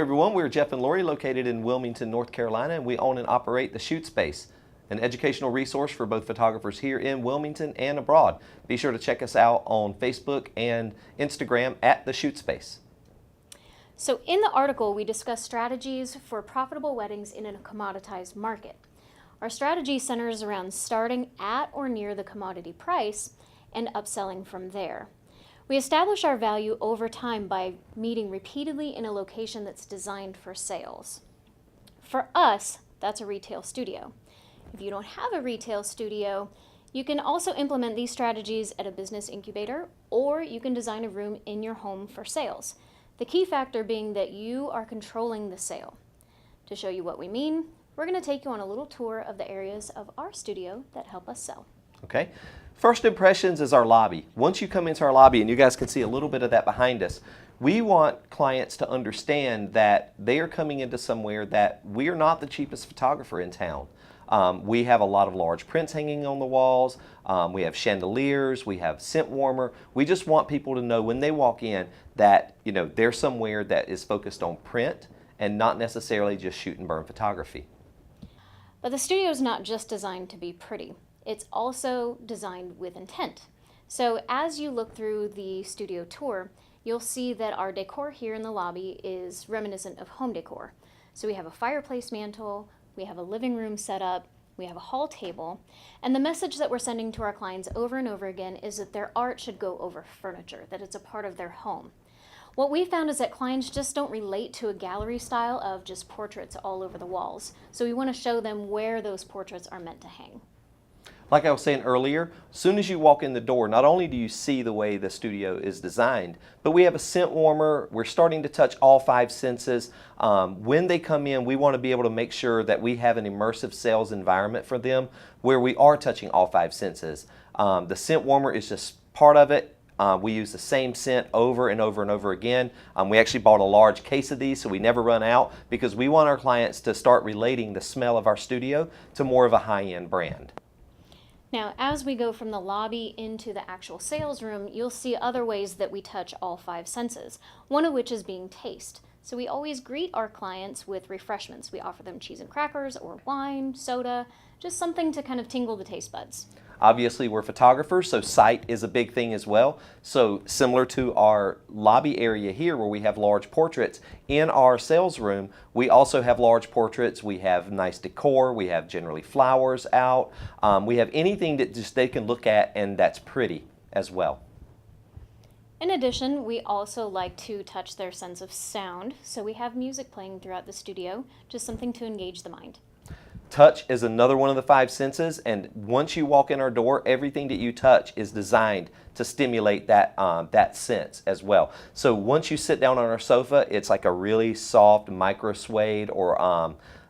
everyone, we're Jeff and Lori located in Wilmington, North Carolina, and we own and operate the Shoot Space, an educational resource for both photographers here in Wilmington and abroad. Be sure to check us out on Facebook and Instagram at the Shoot Space. So in the article, we discuss strategies for profitable weddings in a commoditized market. Our strategy centers around starting at or near the commodity price and upselling from there. We establish our value over time by meeting repeatedly in a location that's designed for sales. For us, that's a retail studio. If you don't have a retail studio, you can also implement these strategies at a business incubator, or you can design a room in your home for sales. The key factor being that you are controlling the sale. To show you what we mean, we're going to take you on a little tour of the areas of our studio that help us sell. Okay. First impressions is our lobby. Once you come into our lobby, and you guys can see a little bit of that behind us, we want clients to understand that they are coming into somewhere that we are not the cheapest photographer in town. We have a lot of large prints hanging on the walls. We have chandeliers. We have scent warmer. We just want people to know when they walk in that they're somewhere that is focused on print and not necessarily just shoot and burn photography. But the studio is not just designed to be pretty. It's also designed with intent. So as you look through the studio tour, you'll see that our decor here in the lobby is reminiscent of home decor. So we have a fireplace mantle, we have a living room set up, we have a hall table, and the message that we're sending to our clients over and over again is that their art should go over furniture, that it's a part of their home. What we found is that clients just don't relate to a gallery style of just portraits all over the walls. So we want to show them where those portraits are meant to hang. Like I was saying earlier, as soon as you walk in the door, not only do you see the way the studio is designed, but we have a scent warmer. We're starting to touch all 5 senses. When they come in, we want to be able to make sure that we have an immersive sales environment for them where we are touching all 5 senses. The scent warmer is just part of it. We use the same scent over and over and over again. We actually bought a large case of these so we never run out because we want our clients to start relating the smell of our studio to more of a high-end brand. Now, as we go from the lobby into the actual sales room, you'll see other ways that we touch all 5 senses, one of which is being taste. So we always greet our clients with refreshments. We offer them cheese and crackers or wine, soda, just something to kind of tingle the taste buds. Obviously, we're photographers, so sight is a big thing as well. So similar to our lobby area here where we have large portraits, in our sales room, we also have large portraits. We have nice decor. We have generally flowers out. We have anything that just they can look at and that's pretty as well. In addition, we also like to touch their sense of sound. So we have music playing throughout the studio, just something to engage the mind. Touch is another one of the 5 senses, and once you walk in our door, everything that you touch is designed to stimulate that sense as well. So once you sit down on our sofa, it's like a really soft micro suede or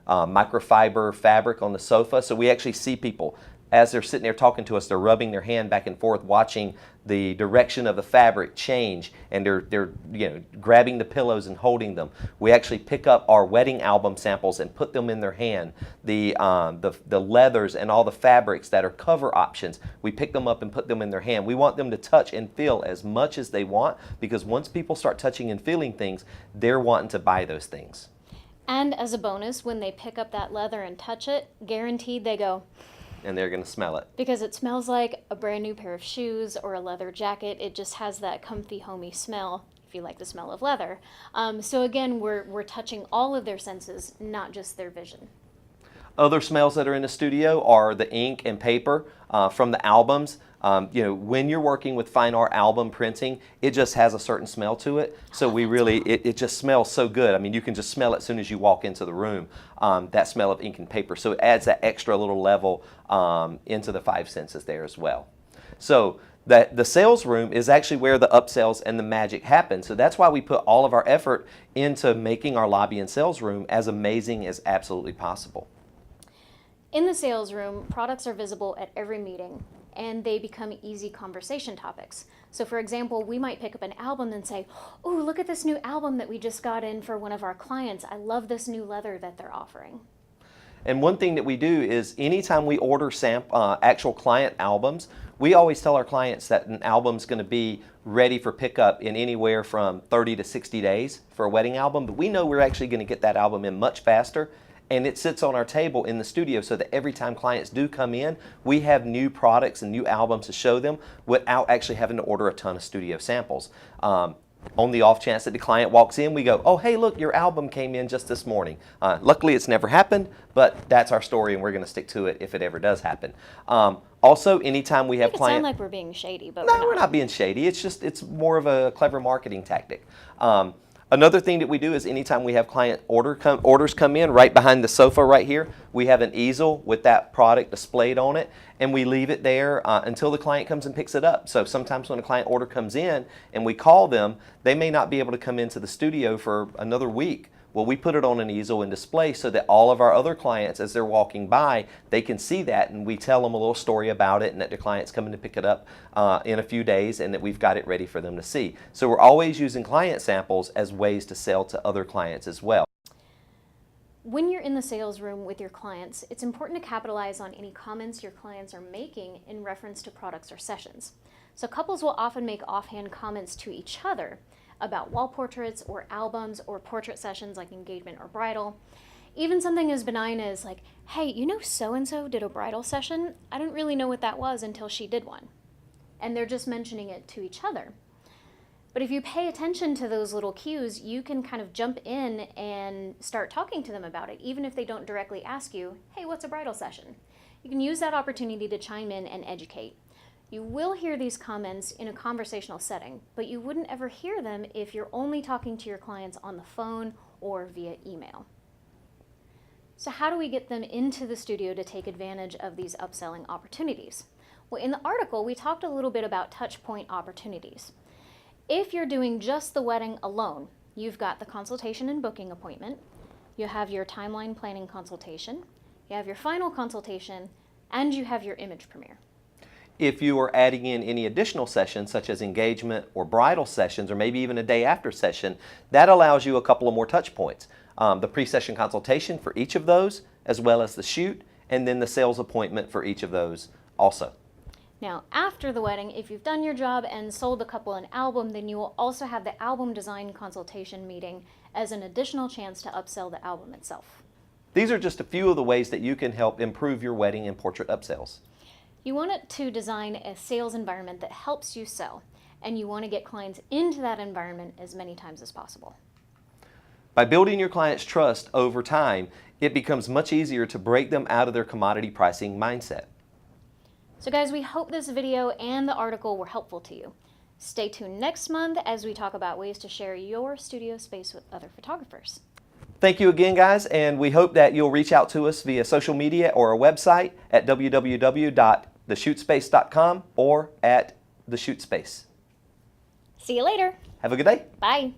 microfiber fabric on the sofa. So we actually see people as they're sitting there talking to us, they're rubbing their hand back and forth, watching the direction of the fabric change, and they're grabbing the pillows and holding them. We actually pick up our wedding album samples and put them in their hand. The leathers and all the fabrics that are cover options, we pick them up and put them in their hand. We want them to touch and feel as much as they want, because once people start touching and feeling things, they're wanting to buy those things. And as a bonus, when they pick up that leather and touch it, guaranteed they go, and they're going to smell it. Because it smells like a brand new pair of shoes or a leather jacket. It just has that comfy, homey smell, if you like the smell of leather. So again, we're touching all of their senses, not just their vision. Other smells that are in the studio are the ink and paper from the albums. When you're working with fine art album printing, it just has a certain smell to it. So we really, it just smells so good. I mean, you can just smell it as soon as you walk into the room, that smell of ink and paper. So it adds that extra little level into the 5 senses there as well. So the sales room is actually where the upsells and the magic happen. So that's why we put all of our effort into making our lobby and sales room as amazing as absolutely possible. In the sales room, products are visible at every meeting, and they become easy conversation topics. So for example, we might pick up an album and say, "Oh, look at this new album that we just got in for one of our clients. I love this new leather that they're offering." And one thing that we do is anytime we order actual client albums, we always tell our clients that an album's going to be ready for pickup in anywhere from 30 to 60 days for a wedding album. But we know we're actually going to get that album in much faster. And it sits on our table in the studio so that every time clients do come in, we have new products and new albums to show them without actually having to order a ton of studio samples. On the off chance that the client walks in, we go, oh, hey, look, your album came in just this morning. Luckily, it's never happened, but that's our story, and we're going to stick to it if it ever does happen. Also, anytime we have clients... It sound like we're being shady, but no, we're not being shady. It's more of a clever marketing tactic. Another thing that we do is anytime we have client orders come in, right behind the sofa right here, we have an easel with that product displayed on it, and we leave it there until the client comes and picks it up. So sometimes when a client order comes in and we call them, they may not be able to come into the studio for another week. Well, we put it on an easel and display so that all of our other clients, as they're walking by, they can see that, and we tell them a little story about it and that the client's coming to pick it up in a few days and that we've got it ready for them to see. So we're always using client samples as ways to sell to other clients as well. When you're in the sales room with your clients, it's important to capitalize on any comments your clients are making in reference to products or sessions. So couples will often make offhand comments to each other about wall portraits or albums or portrait sessions like engagement or bridal. Even something as benign as like, hey, you know so-and-so did a bridal session? I didn't really know what that was until she did one. And they're just mentioning it to each other. But if you pay attention to those little cues, you can kind of jump in and start talking to them about it, even if they don't directly ask you, hey, what's a bridal session? You can use that opportunity to chime in and educate. You will hear these comments in a conversational setting, but you wouldn't ever hear them if you're only talking to your clients on the phone or via email. So how do we get them into the studio to take advantage of these upselling opportunities? Well, in the article, we talked a little bit about touch point opportunities. If you're doing just the wedding alone, you've got the consultation and booking appointment, you have your timeline planning consultation, you have your final consultation, and you have your image premiere. If you are adding in any additional sessions, such as engagement or bridal sessions, or maybe even a day after session, that allows you a couple of more touch points. The pre-session consultation for each of those, as well as the shoot, and then the sales appointment for each of those also. Now, after the wedding, if you've done your job and sold the couple an album, then you will also have the album design consultation meeting as an additional chance to upsell the album itself. These are just a few of the ways that you can help improve your wedding and portrait upsells. You want it to design a sales environment that helps you sell, and you want to get clients into that environment as many times as possible. By building your clients' trust over time, it becomes much easier to break them out of their commodity pricing mindset. So guys, we hope this video and the article were helpful to you. Stay tuned next month as we talk about ways to share your studio space with other photographers. Thank you again, guys, and we hope that you'll reach out to us via social media or our website at www.theshootspace.com or at The Shoot Space. See you later. Have a good day. Bye.